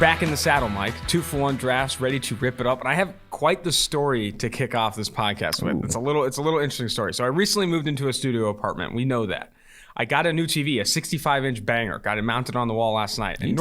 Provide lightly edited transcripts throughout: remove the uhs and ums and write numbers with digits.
back in the saddle, Mike. 2-for-1 drafts, ready to rip it up. And I have quite the story to kick off this podcast with. It's a little interesting story. So I recently moved into a studio apartment. We know that. I got a new TV, a 65-inch banger. Got it mounted on the wall last night. And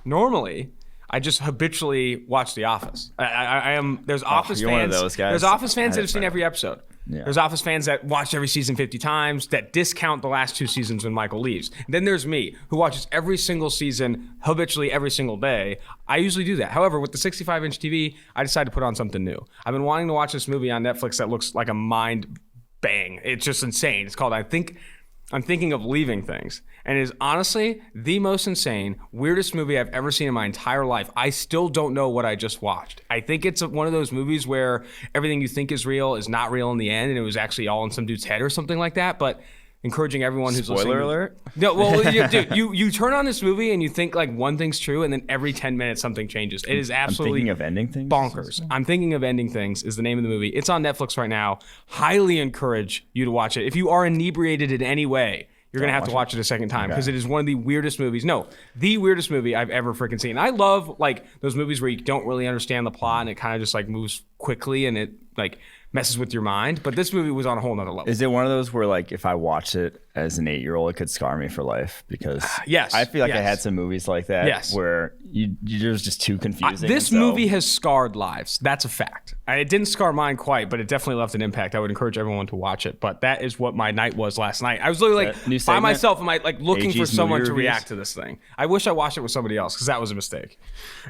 normally, I just habitually watch The Office. There's Office fans. One of those guys. There's Office fans that have seen every episode. Yeah. There's Office fans that watch every season 50 times, that discount the last 2 seasons when Michael leaves. And then there's me, who watches every single season, habitually every single day. I usually do that. However, with the 65-inch TV, I decided to put on something new. I've been wanting to watch this movie on Netflix that looks like a mind bang. It's just insane. It's called I'm Thinking of Leaving Things. And it is honestly the most insane, weirdest movie I've ever seen in my entire life. I still don't know what I just watched. I think it's one of those movies where everything you think is real is not real in the end, and it was actually all in some dude's head or something like that. But encouraging everyone who's listening. Spoiler alert? No, well, dude, you turn on this movie and you think like one thing's true, and then every 10 minutes something changes. It is absolutely I'm Thinking of Ending Things? Bonkers. I'm Thinking of Ending Things is the name of the movie. It's on Netflix right now. Highly encourage you to watch it. If you are inebriated in any way, you're going to have to watch it a second time because it is one of the weirdest movies. No, the weirdest movie I've ever freaking seen. I love like those movies where you don't really understand the plot and it kind of just like moves quickly and it like messes with your mind. But this movie was on a whole nother level. Is it one of those where like if I watched it as an 8-year-old, it could scar me for life? Because yes, I feel like I had some movies like that where you're just too confusing. This movie has scarred lives. That's a fact. It didn't scar mine quite, but it definitely left an impact. I would encourage everyone to watch it. But that is what my night was last night. I was literally like by myself, like looking for someone to react to this thing. I wish I watched it with somebody else because that was a mistake.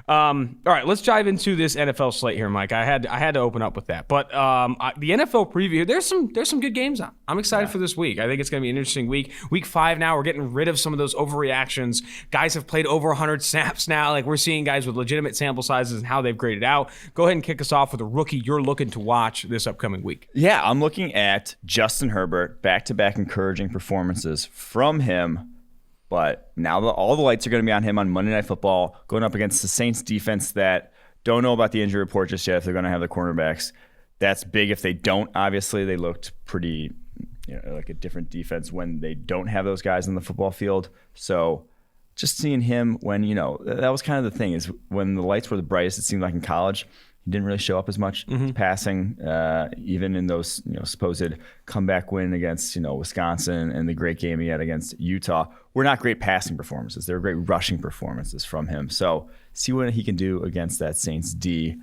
All right, let's dive into this NFL slate here, Mike. I had to open up with that. But the NFL preview, there's some good games on. I'm excited for this week. I think it's going to be an interesting week. Week 5 now, we're getting rid of some of those overreactions. Guys have played over 100 snaps now. Like we're seeing guys with legitimate sample sizes and how they've graded out. Go ahead and kick us off with a rookie you're looking to watch this upcoming week. Yeah, I'm looking at Justin Herbert, back-to-back encouraging performances from him. But now all the lights are going to be on him on Monday Night Football, going up against the Saints defense that don't know about the injury report just yet if they're going to have the cornerbacks. That's big if they don't. Obviously, they looked pretty like a different defense when they don't have those guys on the football field. So just seeing him when, that was kind of the thing is when the lights were the brightest, it seemed like in college, he didn't really show up as much passing, even in those supposed comeback win against Wisconsin and the great game he had against Utah. Were not great passing performances. They were great rushing performances from him. So see what he can do against that Saints D.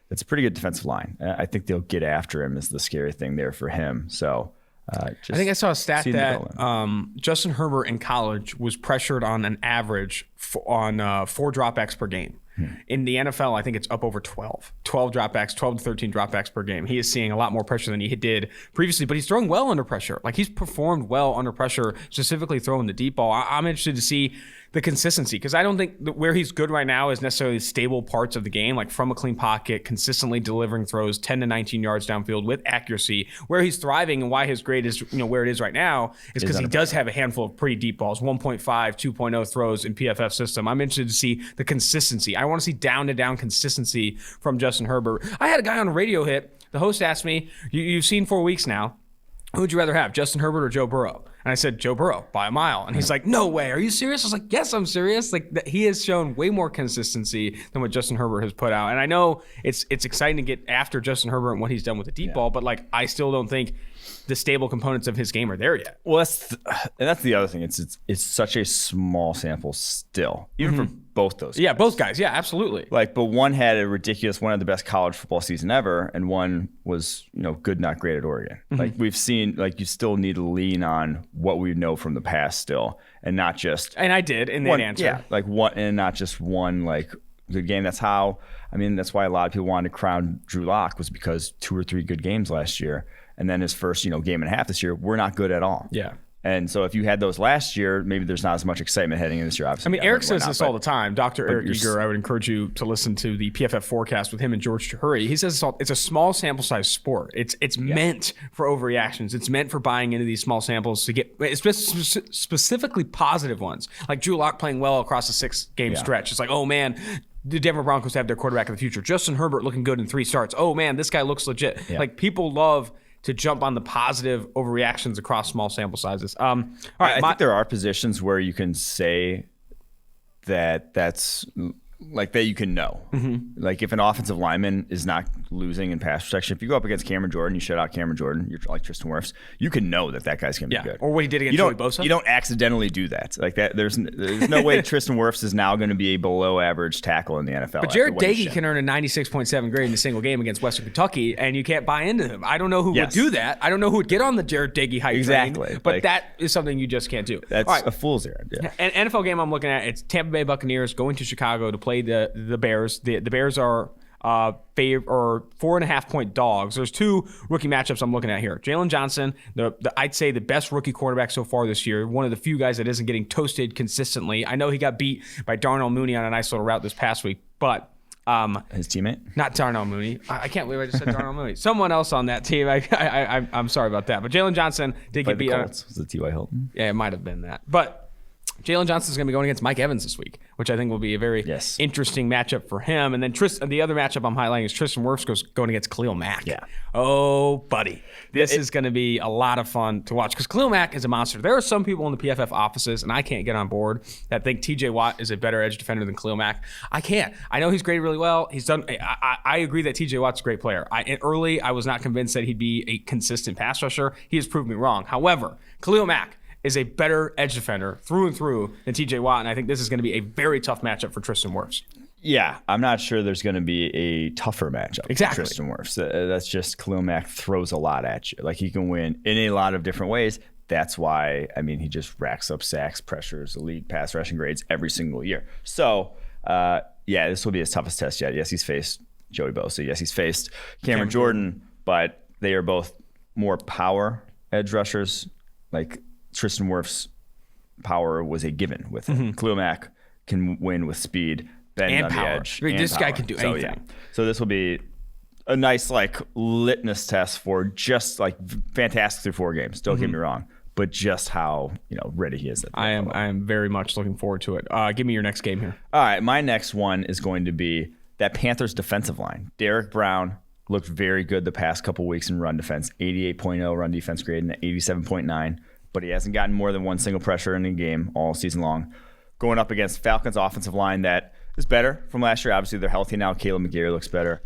That's a pretty good defensive line. I think they'll get after him is the scary thing there for him. So I think I saw a stat that Justin Herbert in college was pressured on an average on 4 dropbacks per game. In the NFL, I think it's up over 12 dropbacks, 12 to 13 dropbacks per game. He is seeing a lot more pressure than he did previously, but he's throwing well under pressure. Like he's performed well under pressure, specifically throwing the deep ball. I'm interested to see the consistency because I don't think that where he's good right now is necessarily stable parts of the game, like from a clean pocket, consistently delivering throws 10 to 19 yards downfield with accuracy. Where he's thriving and why his grade is where it is right now is because he does have a handful of pretty deep balls, 1.5, 2.0 throws in PFF system. I'm interested to see the consistency. I want to see down-to-down consistency from Justin Herbert. I had a guy on a radio hit. The host asked me, you've seen 4 weeks now. Who would you rather have, Justin Herbert or Joe Burrow? And I said, Joe Burrow, by a mile. And he's like, no way. Are you serious? I was like, yes, I'm serious. Like he has shown way more consistency than what Justin Herbert has put out. And I know it's exciting to get after Justin Herbert and what he's done with the deep ball, but like I still don't think the stable components of his game are there yet. Well, that's the other thing. It's such a small sample still, even for both those guys. Yeah, both guys. Yeah, absolutely. But one had a ridiculous, one of the best college football season ever, and one was good, not great at Oregon. Like we've seen, you still need to lean on what we know from the past still, and not just. And I did in that answer. Yeah, and not just one good game. That's how. That's why a lot of people wanted to crown Drew Lock was because 2 or 3 good games last year. And then his first, game and a half this year, we're not good at all. Yeah. And so if you had those last year, maybe there's not as much excitement heading in this year. Obviously, Eric says this all the time. Dr. Eric Eager, I would encourage you to listen to the PFF forecast with him and George Chahuri. He says it's a small sample size sport. It's meant for overreactions. It's meant for buying into these small samples to get specifically positive ones. Like Drew Lock playing well across a 6-game stretch. It's like, oh man, the Denver Broncos have their quarterback of the future. Justin Herbert looking good in 3 starts. Oh man, this guy looks legit. Yeah. Like people love to jump on the positive overreactions across small sample sizes. All right, I think there are positions where you can say that that's like that you can know. Like if an offensive lineman is not losing in pass protection, if you go up against Cameron Jordan, you shut out Cameron Jordan, you're like Tristan Wirfs, you can know that guy's going to be good. Or what he did against Joey Bosa. You don't accidentally do that. Like that. There's no way Tristan Wirfs is now going to be a below average tackle in the NFL. But Jared Dagey can earn a 96.7 grade in a single game against Western Kentucky, and you can't buy into him. I don't know who would do that. I don't know who would get on the Jared Dagey hype train, but that is something you just can't do. That's a fool's errand. Yeah. An NFL game I'm looking at, it's Tampa Bay Buccaneers going to Chicago to play the Bears. The Bears are 4.5 point dogs. There's two rookie matchups I'm looking at here. Jalen Johnson, I'd say the best rookie quarterback so far this year. One of the few guys that isn't getting toasted consistently. I know he got beat by Darnell Mooney on a nice little route this past week, but his teammate? Not Darnell Mooney. I can't believe I just said Darnell Mooney. Someone else on that team. I'm sorry about that. But Jalen Johnson did get beat. Was it T.Y. Hilton? Yeah, it might have been that. But Jalen Johnson's going to be going against Mike Evans this week, which I think will be a very interesting matchup for him. And then the other matchup I'm highlighting is Tristan Wirfs going against Khalil Mack. Yeah. Oh, buddy. This is going to be a lot of fun to watch because Khalil Mack is a monster. There are some people in the PFF offices, and I can't get on board, that think TJ Watt is a better edge defender than Khalil Mack. I can't. I know he's graded really well. He's done. I agree that TJ Watt's a great player. Early, I was not convinced that he'd be a consistent pass rusher. He has proved me wrong. However, Khalil Mack is a better edge defender through and through than TJ Watt, and I think this is going to be a very tough matchup for Tristan Wirfs. Yeah, I'm not sure there's going to be a tougher matchup for Tristan Wirfs. That's just Khalil Mack throws a lot at you. Like he can win in a lot of different ways. That's why, he just racks up sacks, pressures, elite pass rushing grades every single year. So, this will be his toughest test yet. Yes, he's faced Joey Bosa. Yes, he's faced Cameron Jordan, but they are both more power edge rushers. Like Tristan Wirfs' power was a given with him. Khalil Mack can win with speed, bend and on power. the edge. This guy can do anything. So this will be a nice litmus test for just fantastic through 4 games. Don't get me wrong, but just how ready he is. I am very much looking forward to it. Give me your next game here. All right, my next one is going to be that Panthers defensive line. Derek Brown looked very good the past couple weeks in run defense. 88.0 run defense grade and 87.9. But he hasn't gotten more than one single pressure in a game all season long. Going up against Falcons offensive line that is better from last year. Obviously, they're healthy now. Caleb McGarry looks better.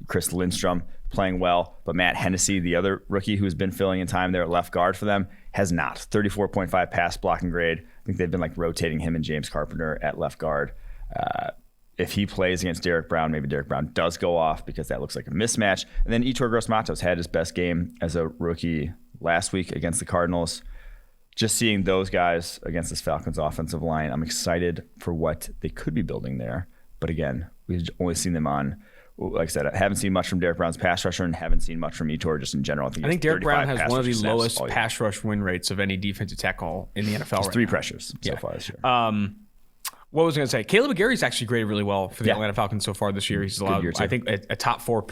Chris Lindstrom playing well. But Matt Hennessy, the other rookie who's been filling in time there at left guard for them, has not. 34.5 pass blocking grade. I think they've been rotating him and James Carpenter at left guard. If he plays against Derek Brown, maybe Derek Brown does go off because that looks like a mismatch. And then Yetur Gross-Matos had his best game as a rookie last week against the Cardinals. Just seeing those guys against this Falcons offensive line, I'm excited for what they could be building there. But again, we've only seen them on, like I said, I haven't seen much from Derek Brown's pass rusher and haven't seen much from Yetur just in general. I think Derek Brown has one of the lowest pass rush win rates of any defensive tackle in the NFL. Just 3 pressures so far this year. What was I going to say? Caleb McGarry's actually graded really well for the Atlanta Falcons so far this year. He's allowed, I think, a top 4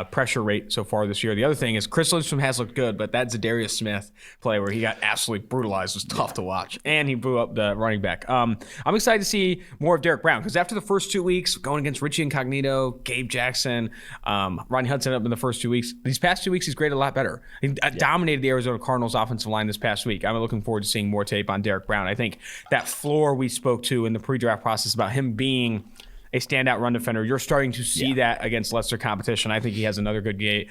pressure rate so far this year. The other thing is Chris Lindstrom has looked good, but that Zadarius Smith play where he got absolutely brutalized was tough to watch. And he blew up the running back. I'm excited to see more of Derek Brown because after the first 2 weeks, going against Richie Incognito, Gabe Jackson, Ronnie Hudson up in the first 2 weeks, these past 2 weeks he's graded a lot better. He dominated the Arizona Cardinals offensive line this past week. I'm looking forward to seeing more tape on Derek Brown. I think that floor we spoke to in the pre-draft process about him being a standout run defender, you're starting to see that against lesser competition. I think he has another good game.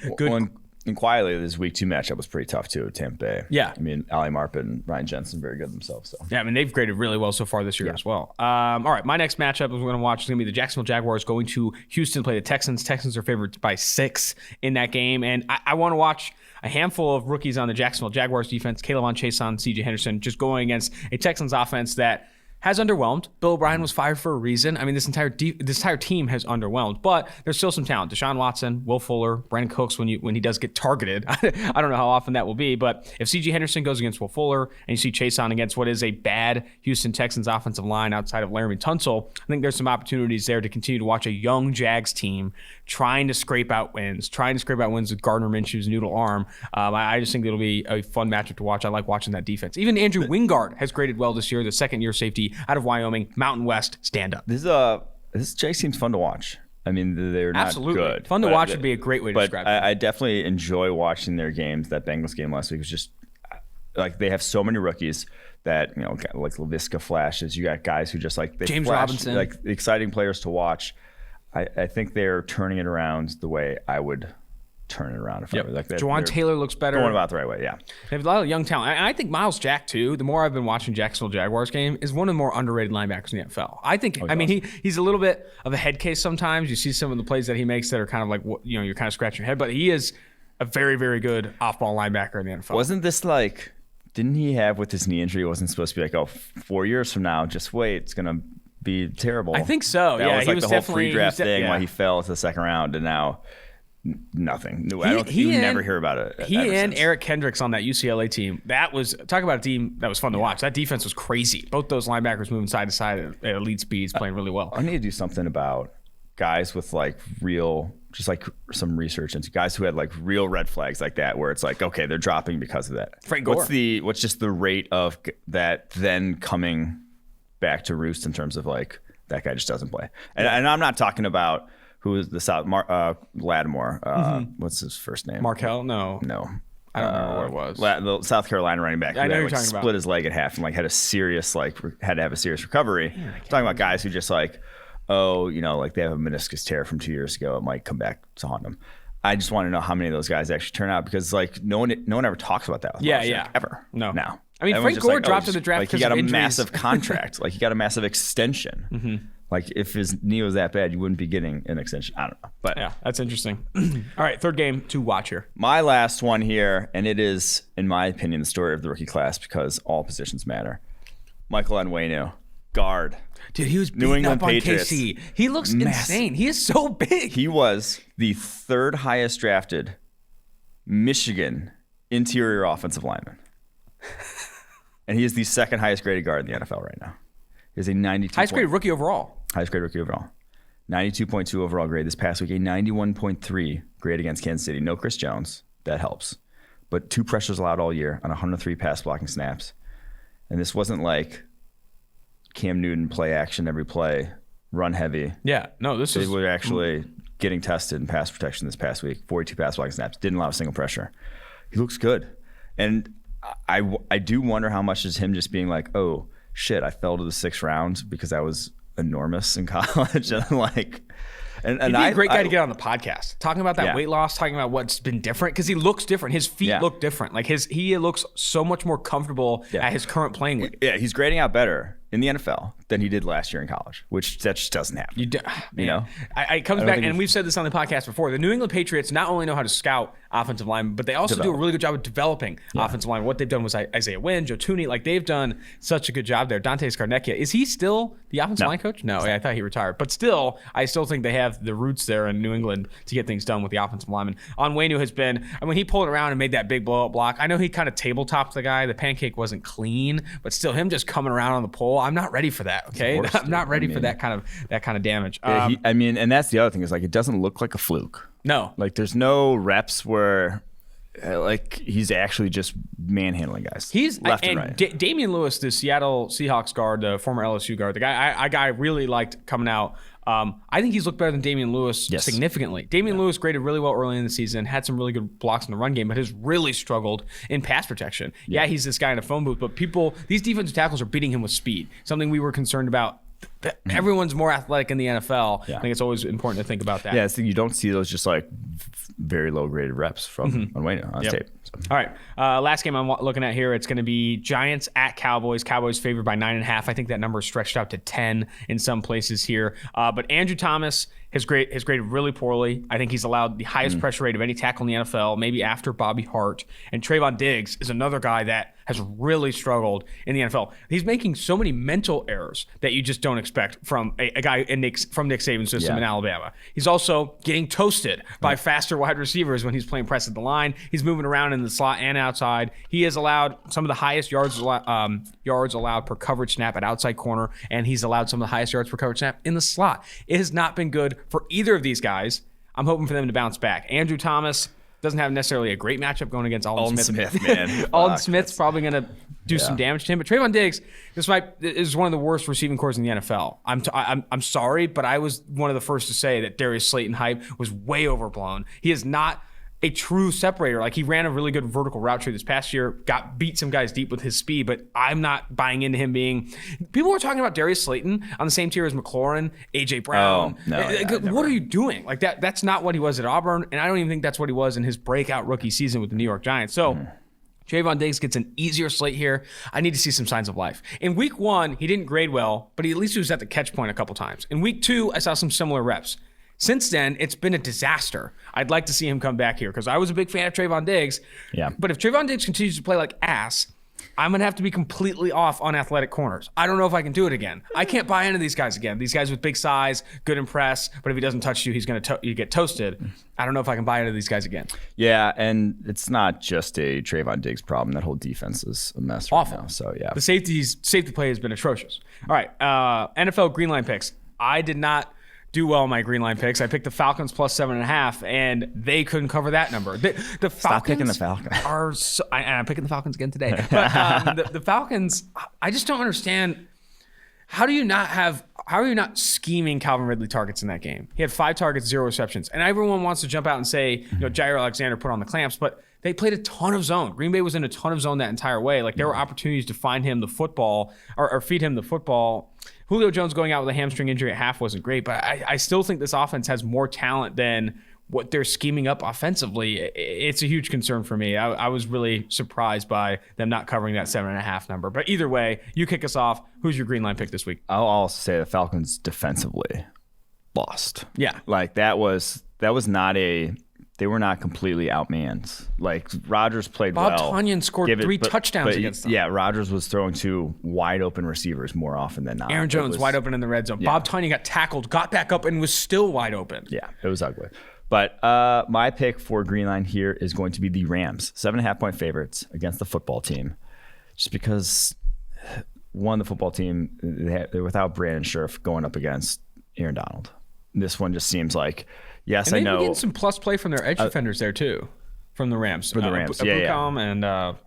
And quietly, this week 2 matchup was pretty tough too. Tampa Bay. Yeah. Ali Marpet and Ryan Jensen very good themselves. So. Yeah, they've graded really well so far this year as well. All right, my next matchup we're going to watch is going to be the Jacksonville Jaguars going to Houston to play the Texans. Texans are favored by 6 in that game, and I want to watch a handful of rookies on the Jacksonville Jaguars defense, K'Lavon Chaisson, C.J. Henderson, just going against a Texans offense that has underwhelmed. Bill O'Brien was fired for a reason. This entire team has underwhelmed, but there's still some talent. Deshaun Watson, Will Fuller, Brandon Cooks when he does get targeted. I don't know how often that will be, but if C.J. Henderson goes against Will Fuller and you see Chaisson against what is a bad Houston Texans offensive line outside of Laramie Tunsil, I think there's some opportunities there to continue to watch a young Jags team trying to scrape out wins with Gardner Minshew's noodle arm. I just think it'll be a fun matchup to watch. I like watching that defense. Even Andrew Wingard has graded well this year, the second-year safety out of Wyoming, Mountain West, stand up. This Jags team's fun to watch. They're not good. Fun to watch would be a great way to describe it. I definitely enjoy watching their games. That Bengals game last week was just like they have so many rookies that, you know, like LaVisca flashes. You got guys who just like they James flash, Robinson, like exciting players to watch. I think they're turning it around the way I would turn it around. If I were like that. Juwan Taylor looks better. Going about the right way, yeah. They have a lot of young talent. And I think Miles Jack, too, the more I've been watching Jacksonville Jaguars game, is one of the more underrated linebackers in the NFL. I think, he's a little bit of a head case sometimes. You see some of the plays that he makes that are kind of like, you know, you're kind of scratching your head. But he is a very, very good off-ball linebacker in the NFL. Wasn't this like, didn't he have with his knee injury, it wasn't supposed to be like, oh, 4 years from now, just wait, it's going to be terrible. I think so. That was like the whole pre-draft thing why he fell to the second round, and now nothing. You never hear about it. He and Eric Kendricks on that UCLA team. That was talk about a team that was fun to watch. That defense was crazy. Both those linebackers moving side to side at elite speeds, playing really well. I need to do something about guys with like real, just like some research into guys who had like real red flags like that, where it's like, okay, they're dropping because of that. Frank Gore. What's just the rate of that then coming back to roost in terms of like that guy just doesn't play, and I'm not talking about who is the Lattimore. What's his first name? Markel? No. I don't remember what it was. The South Carolina running back. I know you're talking about. Split his leg in half and like had to have a serious recovery. Talking about guys who just like, oh, you know, like they have a meniscus tear from 2 years ago. It might come back to haunt them. I just want to know how many of those guys actually turn out, because like no one ever talks about that. Ever. No. I mean, Frank Gore dropped in the draft because he got a injuries. massive contract. Like he got a massive extension. Mm-hmm. Like if his knee was that bad, you wouldn't be getting an extension. I don't know. But yeah, that's interesting. All right, third game to watch here. My last one here, and it is, in my opinion, the story of the rookie class because all positions matter. Michael Onwenu, guard. Dude, he was beating New England up on Patriots. KC. He looks insane. He is so big. He was the third highest drafted Michigan interior offensive lineman. And he is the second highest graded guard in the NFL right now. He is a 92. Highest graded rookie overall. Highest grade rookie overall. 92.2 overall grade this past week. A 91.3 grade against Kansas City. No Chris Jones. That helps. But 2 pressures allowed all year on 103 pass blocking snaps. And this wasn't like Cam Newton play action every play, run heavy. Yeah. No, They were actually getting tested in pass protection this past week. 42 pass blocking snaps. Didn't allow a single pressure. He looks good. And I do wonder how much is him just being like, oh, shit, I fell to the 6th round because I was enormous in college. And like, and he'd be a great guy to get on the podcast, talking about that weight loss, talking about what's been different, because he looks different. His feet look different. Like he looks so much more comfortable at his current playing weight. Yeah, he's grading out better in the NFL than he did last year in college, which that just doesn't happen. You know, it comes back, and we've said this on the podcast before. The New England Patriots not only know how to scout offensive linemen, but they also do a really good job of developing offensive linemen. What they've done was Isaiah Wynn, Joe Tooney, like they've done such a good job there. Dante Scarnecchia, is he still the offensive line coach? No, I thought he retired, but still, I still think they have the roots there in New England to get things done with the offensive linemen. Onwenu has been, he pulled around and made that big blow up block. I know he kind of tabletopped the guy. The pancake wasn't clean, but still, him just coming around on the pole, I'm not ready for that. Okay, I'm not ready for that kind of damage. Yeah, and that's the other thing is like it doesn't look like a fluke. No, like there's no reps where like he's actually just manhandling guys. He's left and right. Damian Lewis, the Seattle Seahawks guard, the former LSU guard, the guy I really liked coming out. I think he's looked better than Damian Lewis significantly. Damian Lewis graded really well early in the season, had some really good blocks in the run game, but has really struggled in pass protection. Yeah, he's this guy in a phone booth, but these defensive tackles are beating him with speed, something we were concerned about. Everyone's more athletic in the NFL. I think it's always important to think about that. Yeah, so you don't see those just like very low graded reps from Onwenu on tape. So. All right, last game I'm looking at here, it's going to be Giants at Cowboys. Cowboys favored by 9.5. I think that number is stretched out to 10 in some places here. But Andrew Thomas has graded really poorly. I think he's allowed the highest pressure rate of any tackle in the NFL, maybe after Bobby Hart. And Trayvon Diggs is another guy that has really struggled in the NFL. He's making so many mental errors that you just don't expect from a guy from Nick Saban's system in Alabama. He's also getting toasted by faster wide receivers when he's playing press at the line. He's moving around in the slot and outside. He has allowed some of the highest yards allowed per coverage snap at outside corner, and he's allowed some of the highest yards per coverage snap in the slot. It has not been good for either of these guys. I'm hoping for them to bounce back. Andrew Thomas doesn't have necessarily a great matchup going against Alden Smith. Man. Alden Smith's probably going to do some damage to him. But Trayvon Diggs, is one of the worst receiving corps in the NFL. I'm sorry, but I was one of the first to say that Darius Slayton hype was way overblown. He is not a true separator. Like, he ran a really good vertical route tree this past year, beat some guys deep with his speed, but I'm not buying into him being. People were talking about Darius Slayton on the same tier as McLaurin, AJ Brown. Oh, no, what are you doing? Like, that's not what he was at Auburn, and I don't even think that's what he was in his breakout rookie season with the New York Giants. So Trayvon Diggs gets an easier slate here. I need to see some signs of life. In week 1, he didn't grade well, but at least he was at the catch point a couple times. In week 2, I saw some similar reps. Since then, it's been a disaster. I'd like to see him come back here because I was a big fan of Trayvon Diggs. Yeah. But if Trayvon Diggs continues to play like ass, I'm going to have to be completely off on athletic corners. I don't know if I can do it again. I can't buy into these guys again. These guys with big size, good in press, but if he doesn't touch you, he's going to you get toasted. I don't know if I can buy into these guys again. Yeah, and it's not just a Trayvon Diggs problem. That whole defense is a mess right now. So, yeah. The safety play has been atrocious. All right, NFL Greenline picks. I did not do well in my Greenline picks. I picked the Falcons plus 7.5, and they couldn't cover that number. The Falcons Stop picking the Falcons. I'm picking the Falcons again today. But the Falcons, I just don't understand. How are you not scheming Calvin Ridley targets in that game? He had 5 targets, 0 receptions. And everyone wants to jump out and say, Jair Alexander put on the clamps, but they played a ton of zone. Green Bay was in a ton of zone that entire way. Like, there were opportunities to find him the football or feed him the football. Julio Jones going out with a hamstring injury at half wasn't great, but I still think this offense has more talent than what they're scheming up offensively. It's a huge concern for me. I was really surprised by them not covering that 7.5 number. But either way, you kick us off. Who's your Greenline pick this week? I'll also say the Falcons defensively lost. Yeah. Like, that was not they were not completely outmanned. Like, Rodgers played well. Bob Tonyan scored 3 touchdowns against them. Yeah, Rodgers was throwing to wide open receivers more often than not. Aaron Jones wide open in the red zone. Yeah. Bob Tonyan got tackled, got back up, and was still wide open. Yeah, it was ugly. But my pick for Greenline here is going to be the Rams, 7.5-point favorites against the football team. Just because, one, the football team, they're without Brandon Scherf going up against Aaron Donald. This one just seems like, yes, and I know. They're getting some plus play from their edge defenders there, too, from the Rams. For the Rams, Abukam and the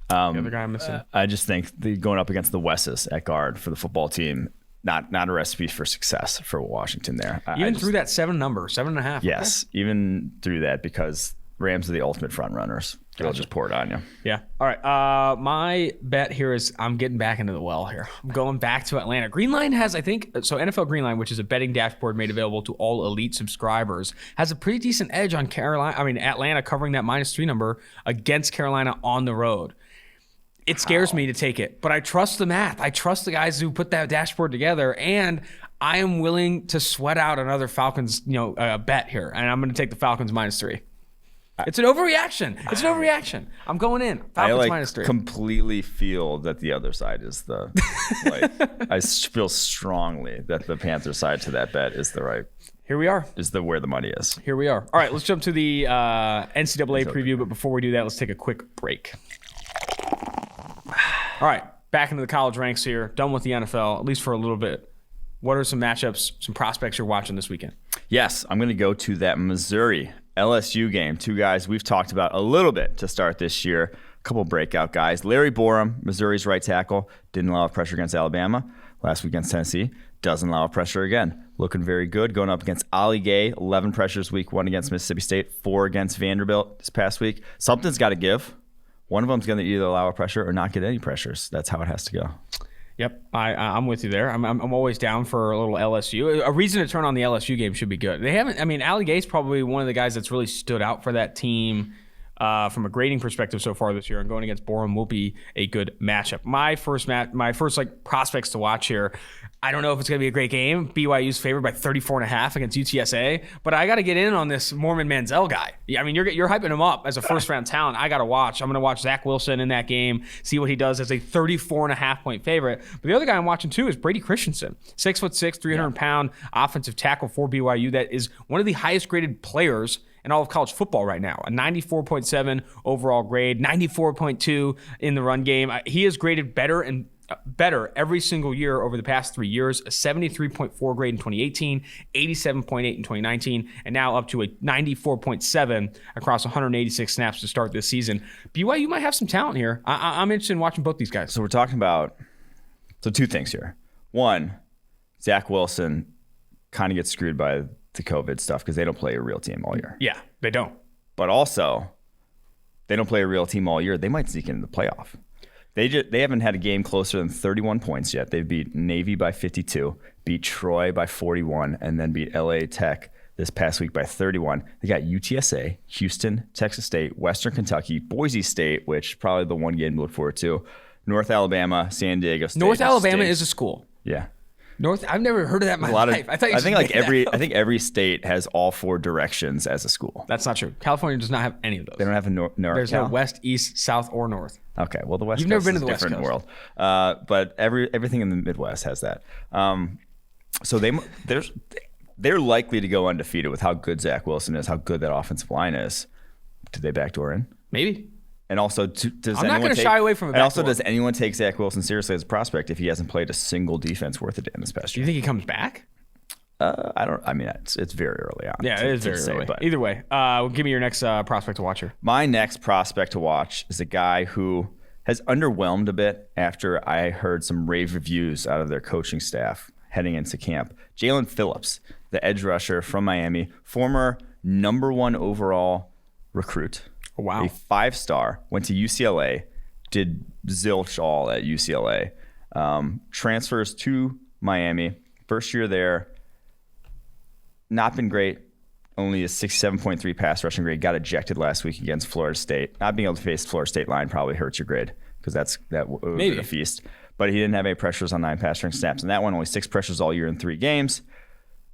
other guy I'm missing. I just think going up against the Wesses at guard for the football team, not a recipe for success for Washington there. Even through that 7.5. Yes, okay. Even through that, because Rams are the ultimate front runners. They'll just pour it on you. Yeah. All right. My bet here is I'm getting back into the well here. I'm going back to Atlanta. Greenline has, I think, so NFL Greenline, which is a betting dashboard made available to all elite subscribers, has a pretty decent edge on Atlanta covering that -3 number against Carolina on the road. It scares me to take it, but I trust the math. I trust the guys who put that dashboard together, and I am willing to sweat out another Falcons, bet here, and I'm going to take the Falcons -3. It's an overreaction. I'm going in. Falcons -3. Completely feel that the other side is the I feel strongly that the Panther side to that bet is the right. Here we are. Is where the money is. Here we are. All right, let's jump to the NCAA preview, but before we do that, let's take a quick break. All right, back into the college ranks here. Done with the NFL, at least for a little bit. What are some matchups, some prospects you're watching this weekend? Yes, I'm going to go to that Missouri LSU game. 2 guys we've talked about a little bit to start this year. A couple breakout guys. Larry Borum, Missouri's right tackle, didn't allow pressure against Alabama. Last week against Tennessee, doesn't allow pressure again. Looking very good. Going up against Ali Gay, 11 pressures week 1 against Mississippi State, 4 against Vanderbilt this past week. Something's got to give. One of them's going to either allow a pressure or not get any pressures. That's how it has to go. Yep, I'm with you there. I'm always down for a little LSU. A reason to turn on the LSU game should be good. They haven't. I mean, Ali Gay's probably one of the guys that's really stood out for that team from a grading perspective so far this year, and going against Borum will be a good matchup. My first prospects to watch here. I don't know if it's going to be a great game. BYU's favored by 34.5 against UTSA, but I got to get in on this Mormon Manziel guy. I mean, you're hyping him up as a first-round talent. I got to watch. I'm going to watch Zach Wilson in that game, see what he does as a 34.5-point favorite. But the other guy I'm watching, too, is Brady Christensen. 6'6", 300-pound offensive tackle for BYU that is one of the highest-graded players in all of college football right now. A 94.7 overall grade, 94.2 in the run game. He is graded better every single year over the past 3 years. A 73.4 grade in 2018, 87.8 in 2019, and now up to a 94.7 across 186 snaps to start this season. BYU might have some talent here. I'm interested in watching both these guys. So we're talking about 2 things here. One, Zach Wilson kind of gets screwed by the COVID stuff because they don't play a real team all year. Yeah, they don't. but also they don't play a real team all year. They might sneak into the playoff. They haven't had a game closer than 31 points yet. They beat Navy by 52, beat Troy by 41, and then beat LA Tech this past week by 31. They got UTSA, Houston, Texas State, Western Kentucky, Boise State, which probably the one game to look forward to, North Alabama, San Diego State. North Alabama is a school. Yeah. I've never heard of that in my life. I think every state has all 4 directions as a school. That's not true. California does not have any of those. They don't have a north. There's no west, east, south, or north. Okay, well the West. You've Coast never been to the is a different West Coast. world, but everything in the Midwest has that. So they're likely to go undefeated with how good Zach Wilson is, how good that offensive line is. Did they backdoor in? Maybe. And also, I'm not going to shy away from it. And also, does anyone take Zach Wilson seriously as a prospect if he hasn't played a single defense worth a damn this past year? Do you think he comes back? I don't. I mean, it's very early on. Yeah, it is very early. But either way, give me your next prospect to watch here. My next prospect to watch is a guy who has underwhelmed a bit after I heard some rave reviews out of their coaching staff heading into camp. Jalen Phillips, the edge rusher from Miami, former #1 overall recruit. Wow. A 5-star, went to UCLA, did zilch all at UCLA, transfers to Miami, first year there, not been great, only a 67.3 pass rushing grade, got ejected last week against Florida State. Not being able to face the Florida State line probably hurts your grade because that was a feast. But he didn't have any pressures on 9 pass rushing snaps, and that one only 6 pressures all year in 3 games.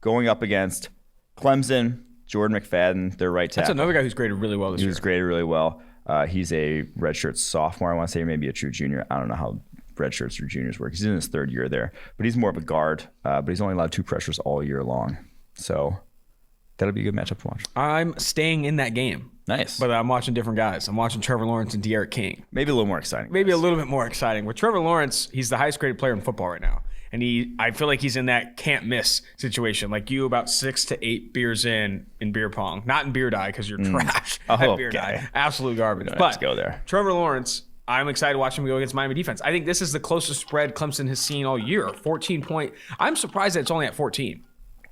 Going up against Clemson, Jordan McFadden, their right tackle. That's another guy who's graded really well this year. He was graded really well. He's a redshirt sophomore, I want to say, maybe a true junior. I don't know how redshirts or juniors work. He's in his 3rd year there. But he's more of a guard. But he's only allowed 2 pressures all year long. So that'll be a good matchup to watch. I'm staying in that game. Nice. But I'm watching different guys. I'm watching Trevor Lawrence and De'Aaron King. Maybe a little more exciting. Maybe a little bit more exciting. With Trevor Lawrence, he's the highest graded player in football right now. And I feel like he's in that can't miss situation. Like you, about 6 to 8 beers in beer pong. Not in beer die because you're trash at beer die. Absolute garbage. But let's go there. Trevor Lawrence, I'm excited to watch him go against Miami defense. I think this is the closest spread Clemson has seen all year. 14 point. I'm surprised that it's only at 14.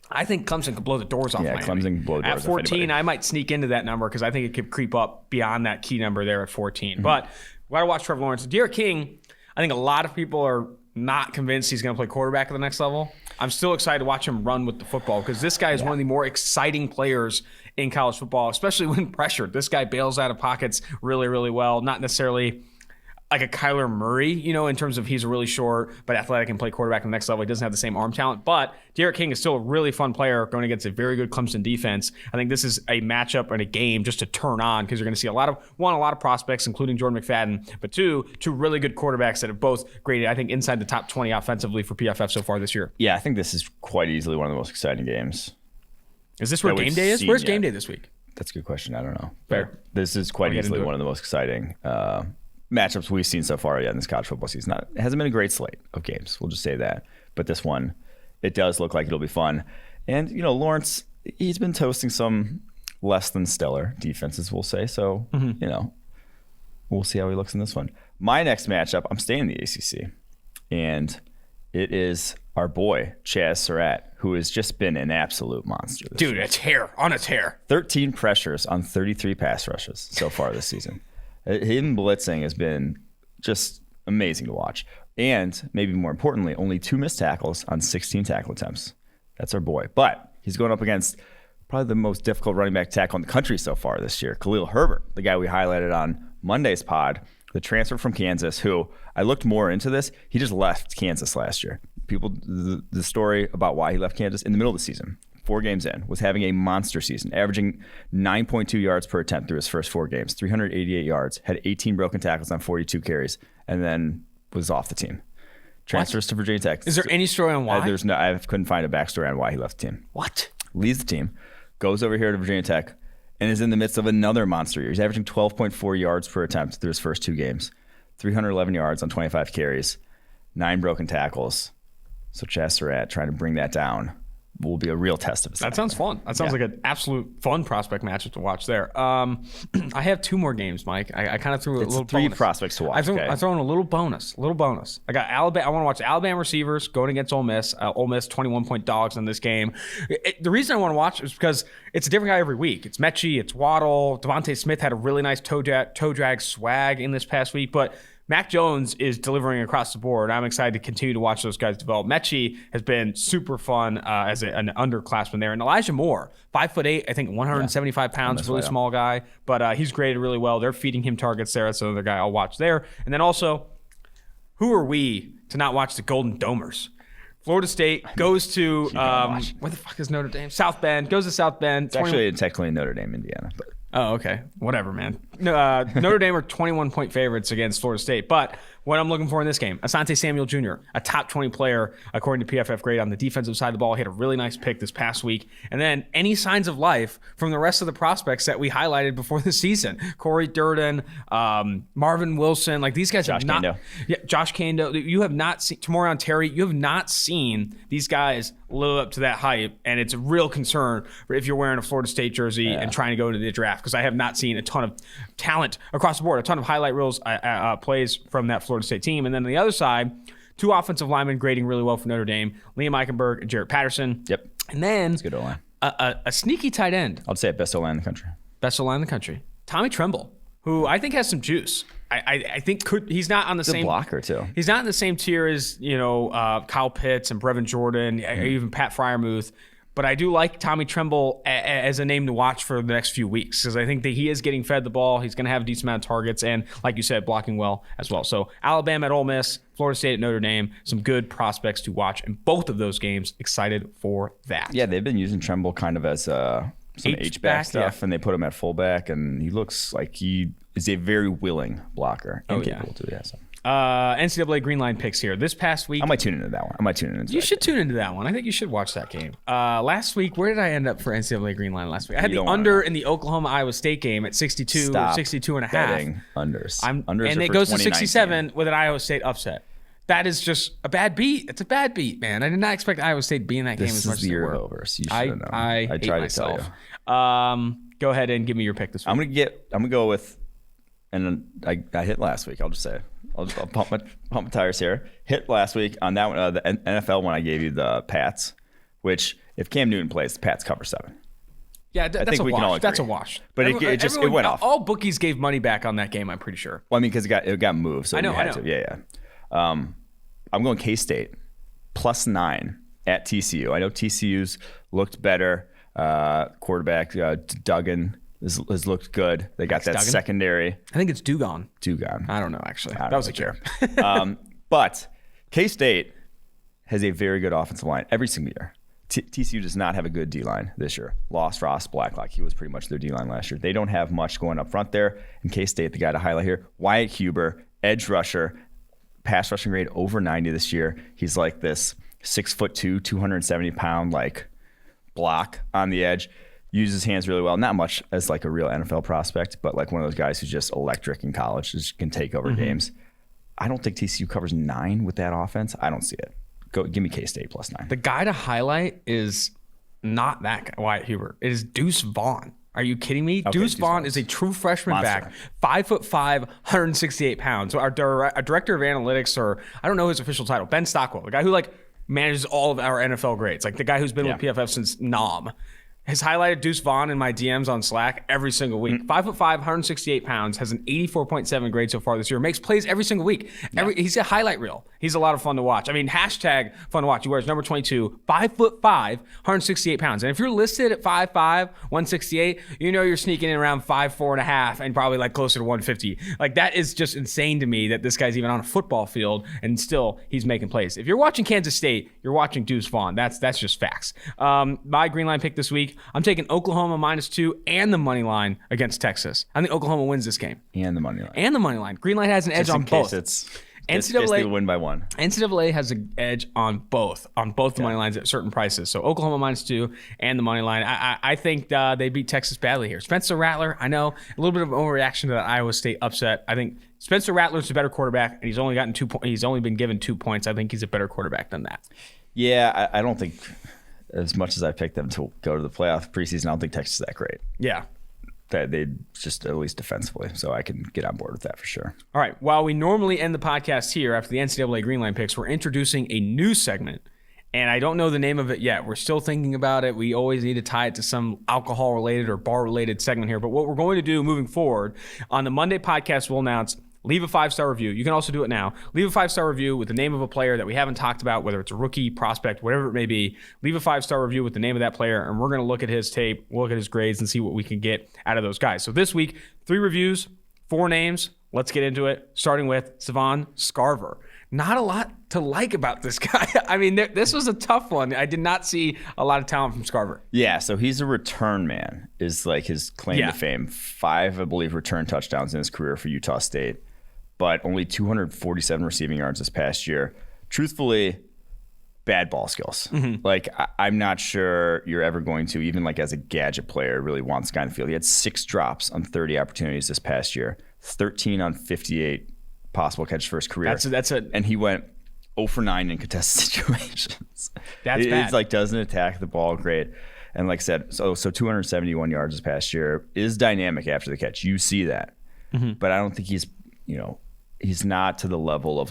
I think Clemson could blow the doors off Miami. Yeah, Clemson can blow the doors off. At 14, I might sneak into that number because I think it could creep up beyond that key number there at 14. But we got to watch Trevor Lawrence. De'Aaron King, I think a lot of people are not convinced he's going to play quarterback at the next level. I'm still excited to watch him run with the football because this guy is one of the more exciting players in college football, especially when pressured. This guy bails out of pockets really, really well. Not necessarily like a Kyler Murray, in terms of he's really short but athletic and play quarterback at the next level. He doesn't have the same arm talent. But De'Aaron King is still a really fun player going against a very good Clemson defense. I think this is a matchup and a game just to turn on because you're going to see a lot of prospects, including Jordan McFadden, but two really good quarterbacks that have both graded, I think, inside the top 20 offensively for PFF so far this year. Yeah, I think this is quite easily one of the most exciting games. Is this where game day is? Where's game day this week? That's a good question. I don't know. Fair. But this is quite easily one of the most exciting matchups we've seen so far in this college football season. It hasn't been a great slate of games. We'll just say that. But this one, it does look like it'll be fun. And, Lawrence, he's been toasting some less than stellar defenses, we'll say. So, we'll see how he looks in this one. My next matchup, I'm staying in the ACC. And it is our boy, Chaz Surratt, who has just been an absolute monster this year. Dude, on a tear. 13 pressures on 33 pass rushes so far this season. Him blitzing has been just amazing to watch. And maybe more importantly, only 2 missed tackles on 16 tackle attempts. That's our boy. But he's going up against probably the most difficult running back tackle in the country so far this year, Khalil Herbert, the guy we highlighted on Monday's pod, the transfer from Kansas, who I looked more into this. He just left Kansas last year. The story about why he left Kansas in the middle of the season, 4 games in, was having a monster season, averaging 9.2 yards per attempt through his first 4 games, 388 yards, had 18 broken tackles on 42 carries, and then was off the team. Transfers to Virginia Tech. Is there any story on why? I couldn't find a backstory on why he left the team. What? Leaves the team, goes over here to Virginia Tech, and is in the midst of another monster year. He's averaging 12.4 yards per attempt through his first 2 games, 311 yards on 25 carries, 9 broken tackles. So Chaz Surratt trying to bring that down. will be a real test of his. That sounds fun. That sounds like an absolute fun prospect matchup to watch there. I have 2 more games, Mike. I kind of threw a little 3 bonus. prospects to watch. I throw in a little bonus. I got Alabama. I want to watch Alabama receivers going against Ole Miss. Ole Miss 21-point dogs in this game. The reason I want to watch is because it's a different guy every week. It's Mechie, it's Waddle. Devontae Smith had a really nice toe drag swag in this past week, but Mac Jones is delivering across the board. I'm excited to continue to watch those guys develop. Mechie has been super fun as an underclassman there. And Elijah Moore, 5'8", I think 175 pounds, really small guy, but he's graded really well. They're feeding him targets there. That's another guy I'll watch there. And then also, who are we to not watch the Golden Domers? Florida State goes to, where the fuck is Notre Dame? South Bend, goes to South Bend. It's actually technically Notre Dame, Indiana. But. Oh, okay. Whatever, man. Notre Dame are 21-point favorites against Florida State. But what I'm looking for in this game, Asante Samuel Jr., a top 20 player, according to PFF grade on the defensive side of the ball. He had a really nice pick this past week. And then any signs of life from the rest of the prospects that we highlighted before the season. Corey Durden, Marvin Wilson. Like, these guys have not... Kando. Yeah, Josh Kando. You have not seen... Tamoreon Terry. You have not seen these guys live up to that hype. And it's a real concern if you're wearing a Florida State jersey and trying to go into the draft, because I have not seen a ton of talent across the board, a ton of highlight reels, plays from that Florida State team. And then on the other side, 2 offensive linemen grading really well for Notre Dame, Liam Eichenberg and Jarrett Patterson. Yep. And then that's good O-line. A sneaky tight end. I'd say best O-line in the country. Best O-line in the country. Tommy Tremble, who I think has some juice. I think he's not on the same blocker too. He's not in the same tier as Kyle Pitts and Brevin Jordan, or even Pat Freiermuth. But I do like Tommy Tremble as a name to watch for the next few weeks, because I think that he is getting fed the ball. He's going to have a decent amount of targets, and like you said, blocking well as well. So Alabama at Ole Miss, Florida State at Notre Dame, some good prospects to watch in both of those games. Excited for that. Yeah, they've been using Tremble kind of as some H-back stuff, and they put him at fullback, and he looks like he is a very willing blocker. Capable too, yeah. So. NCAA Greenline picks here. This past week, I might tune into that one. You should tune into that one. I think you should watch that game. Last week, where did I end up for NCAA Greenline last week? I had the under in the Oklahoma-Iowa State game at 62 and a half. Unders. Unders and it goes to 67 with an Iowa State upset. That is just a bad beat. It's a bad beat, man. I did not expect Iowa State to be in that game as much as they were. This is the year over, so you should have known. I tried myself. To tell you. Go ahead and give me your pick this week. I'm gonna go with, and I hit last week. I'll just say it. I'll pump my tires here. Hit last week on that one, the NFL one. I gave you the Pats, which if Cam Newton plays, the Pats cover 7. Yeah, that's a wash. That's a wash. But it went off. All bookies gave money back on that game, I'm pretty sure. Well, I mean, because it got moved. So I know. Yeah. I'm going K-State +9 at TCU. I know TCU's looked better. Quarterback Duggan has looked good. They got that Duggan? Secondary. I think it's Dugan. I don't know, actually. That was a joke. But K-State has a very good offensive line every single year. TCU does not have a good D-line this year. Lost Ross Blacklock. He was pretty much their D-line last year. They don't have much going up front there. In K-State, the guy to highlight here, Wyatt Huber, edge rusher, pass rushing grade over 90 this year. He's like this 6'2", 270-pound like block on the edge. Uses his hands really well. Not much as like a real NFL prospect, but like one of those guys who's just electric in college, just can take over games. I don't think TCU covers 9 with that offense. I don't see it. Give me K-State +9. The guy to highlight is not that guy, Wyatt Huber. It is Deuce Vaughn. Are you kidding me? Okay, Deuce Vaughn is a true freshman back, 5'5", 168 pounds. So our director of analytics, or I don't know his official title, Ben Stockwell, the guy who like manages all of our NFL grades, like the guy who's been with PFF since Nam, has highlighted Deuce Vaughn in my DMs on Slack every single week. 5'5", 168 pounds, has an 84.7 grade so far this year, makes plays every single week. He's a highlight reel. He's a lot of fun to watch. I mean, hashtag fun to watch. He wears number 22, 5'5", 168 pounds. And if you're listed at 5'5", 168, you know you're sneaking in around 5'4.5", and probably like closer to 150. Like, that is just insane to me that this guy's even on a football field and still he's making plays. If you're watching Kansas State, you're watching Deuce Vaughn. That's just facts. My Greenline pick this week, I'm taking Oklahoma -2 and the money line against Texas. I think Oklahoma wins this game. And the money line. Greenline has an edge on both. NCAA win by 1. NCAA has an edge on both the money lines at certain prices. So Oklahoma -2 and the money line. I think they beat Texas badly here. Spencer Rattler, I know, a little bit of an overreaction to that Iowa State upset. I think Spencer Rattler's a better quarterback, and he's only gotten he's only been given 2 points. I think he's a better quarterback than that. Yeah, I don't think as much as I picked them to go to the playoff preseason, I don't think Texas is that great. Yeah. That they just at least defensively, so I can get on board with that for sure. All right. While we normally end the podcast here after the NCAA Greenline picks, we're introducing a new segment, and I don't know the name of it yet. We're still thinking about it. We always need to tie it to some alcohol-related or bar-related segment here. But what we're going to do moving forward on the Monday podcast, we'll announce. Leave a 5-star review. You can also do it now. Leave a 5-star review with the name of a player that we haven't talked about, whether it's a rookie, prospect, whatever it may be. Leave a 5-star review with the name of that player, and we're going to look at his tape, look at his grades, and see what we can get out of those guys. So this week, 3 reviews, 4 names. Let's get into it, starting with Savon Scarver. Not a lot to like about this guy. I mean, this was a tough one. I did not see a lot of talent from Scarver. Yeah, so he's a return man is like his claim to fame. 5, I believe, return touchdowns in his career for Utah State, but only 247 receiving yards this past year. Truthfully, bad ball skills. Like, I'm not sure you're ever going to, even like as a gadget player, really want this guy in the field. He had 6 drops on 30 opportunities this past year, 13 on 58 possible catches for his career. And he went 0 for 9 in contested situations. That's bad. It's like doesn't attack the ball great. And like I said, so 271 yards this past year is dynamic after the catch. You see that. But I don't think he's not to the level of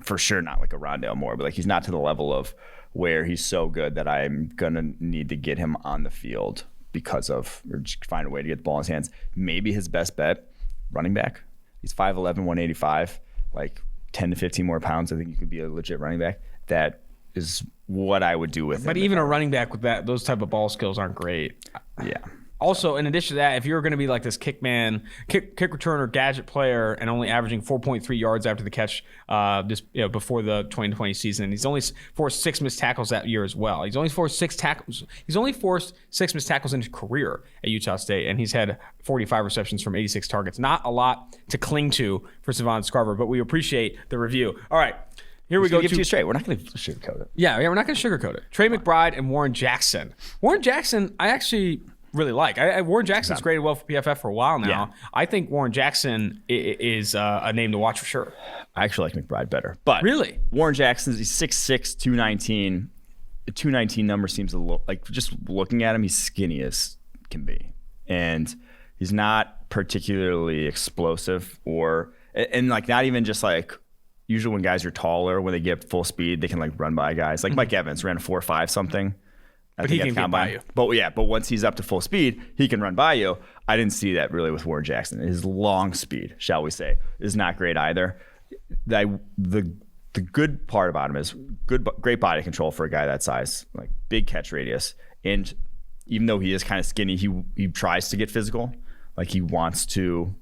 for sure not like a Rondale Moore, but like he's not to the level of where he's so good that I'm going to need to get him on the field or just find a way to get the ball in his hands. Maybe his best bet, running back. He's 5'11", 185, like 10 to 15 more pounds. I think you could be a legit running back. That is what I would do with him. But even a running back with those type of ball skills aren't great. Yeah. Also, in addition to that, if you're going to be like this kick returner, gadget player, and only averaging 4.3 yards after the catch before the 2020 season, he's only forced 6 missed tackles that year as well. He's only forced 6 tackles. He's only forced 6 missed tackles in his career at Utah State, and he's had 45 receptions from 86 targets. Not a lot to cling to for Savon Scarver, but we appreciate the review. All right. Here we go. Give it to you straight. We're not going to sugarcoat it. Yeah, we're not going to sugarcoat it. Trey McBride and Warren Jackson. Warren Jackson, I actually really like. Warren Jackson's graded well for PFF for a while now. Yeah. I think Warren Jackson is a name to watch for sure. I actually like McBride better. But really? Warren Jackson, he's 6'6", 219. The 219 number seems a little, like just looking at him, he's skinny as can be. And he's not particularly explosive and like not even just like, usually when guys are taller, when they get full speed, they can like run by guys. Like Mike Evans ran a 4.5 something. But he can get by you. But once he's up to full speed, he can run by you. I didn't see that really with Warren Jackson. His long speed, shall we say, is not great either. The good part about him is great body control for a guy that size, like big catch radius. And even though he is kind of skinny, he tries to get physical. Like he wants to,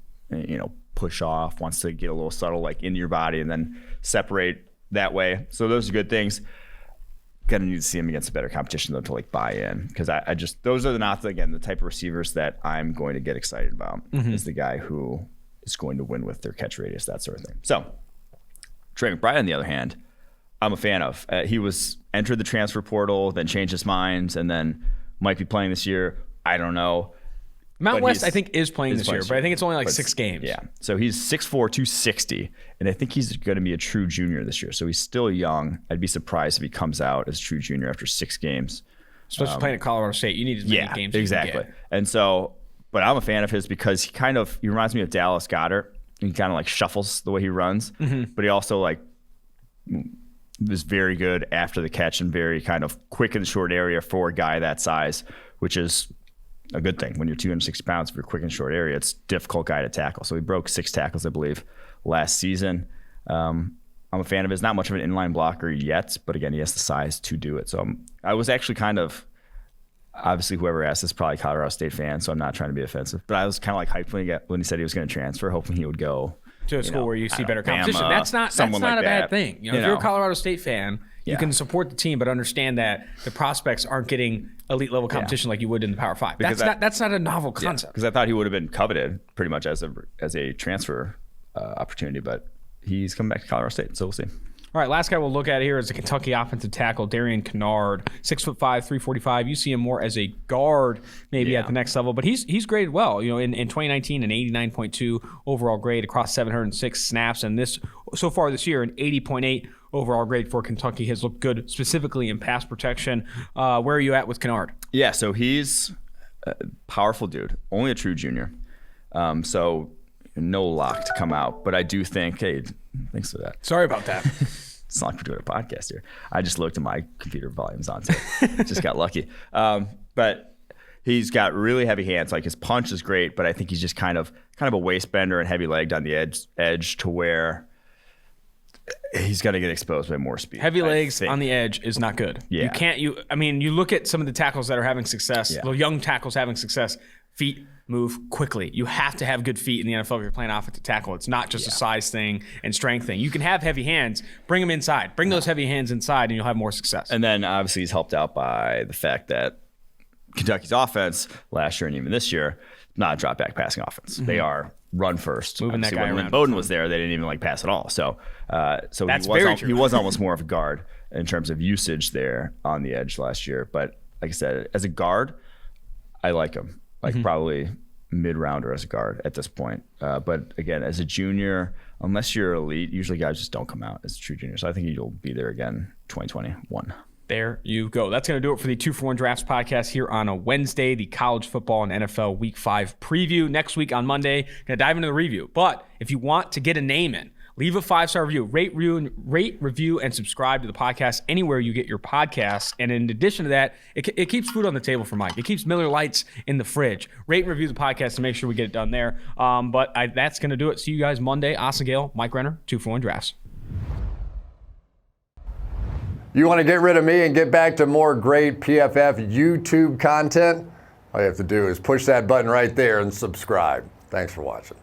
push off, wants to get a little subtle, like into your body and then separate that way. So those are good things. Gonna need to see him against a better competition though to like buy in, because I just those are not the type of receivers that I'm going to get excited about. Is the guy who is going to win with their catch radius, that sort of thing. So Trey McBride, on the other hand, I'm a fan of. He was entered the transfer portal, then changed his mind, and then might be playing this year. I don't know. Mount West, I think, is playing this year, but I think it's only like 6 games. Yeah. So he's 6'4", 260, and I think he's going to be a true junior this year. So he's still young. I'd be surprised if he comes out as a true junior after 6 games. Especially playing at Colorado State. You need as many games as you can get. And so, but I'm a fan of his because he reminds me of Dallas Goedert. He kind of like shuffles the way he runs, but he also like is very good after the catch and very kind of quick in the short area for a guy that size, which is a good thing. When you're 260 pounds, if you're quick in short area, it's a difficult guy to tackle. So he broke 6 tackles, I believe, last season. I'm a fan of his. Not much of an inline blocker yet, but again, he has the size to do it. So I was actually kind of, obviously whoever asked this is probably a Colorado State fan, so I'm not trying to be offensive, but I was kind of like hyped when he said he was going to transfer, hoping he would go to a school where you see better competition. That's not a bad thing. If you're a Colorado State fan, you can support the team, but understand that the prospects aren't getting elite level competition like you would in the Power 5. That's not a novel concept. Because I thought he would have been coveted pretty much as a transfer opportunity, but he's coming back to Colorado State, so we'll see. All right, last guy we'll look at here is the Kentucky offensive tackle, Darian Kennard, 6'5", 345. You see him more as a guard maybe at the next level, but he's graded well. In 2019, an 89.2 overall grade across 706 snaps, and so far this year, an 80.8 overall grade for Kentucky has looked good, specifically in pass protection. Where are you at with Kennard? Yeah, so he's a powerful dude, only a true junior. So no lock to come out, but I do think, hey, thanks for that. Sorry about that. It's not like we're doing a podcast here. I just looked at my computer volumes on, so just got lucky. But he's got really heavy hands. Like his punch is great, but I think he's just kind of a waist bender and heavy legged on the edge to where he's going to get exposed by more speed. Heavy legs on the edge is not good. Yeah. You look at some of the tackles that are having success, the young tackles having success, feet move quickly. You have to have good feet in the NFL if you're playing offensive tackle. It's not just a size thing and strength thing. You can have heavy hands, bring them inside. Bring those heavy hands inside and you'll have more success. And then obviously he's helped out by the fact that Kentucky's offense last year and even this year, not a drop back passing offense. They are run first. Moving that guy when around. Bowden was there, they didn't even pass at all. So That's he was almost more of a guard in terms of usage there on the edge last year. But like I said, as a guard, I like him. Probably mid-rounder as a guard at this point. But again, as a junior, unless you're elite, usually guys just don't come out as a true junior. So I think you'll be there again 2021. There you go. That's going to do it for the 2-for-1 Drafts podcast here on a Wednesday, the college football and NFL Week 5 preview. Next week on Monday, going to dive into the review. But if you want to get a name in, leave a 5-star review. Rate, review, and subscribe to the podcast anywhere you get your podcasts. And in addition to that, it keeps food on the table for Mike. It keeps Miller Lights in the fridge. Rate and review the podcast to make sure we get it done there. But that's going to do it. See you guys Monday. Austin Gayle, Mike Renner, 2-for-1 Drafts. You want to get rid of me and get back to more great PFF YouTube content? All you have to do is push that button right there and subscribe. Thanks for watching.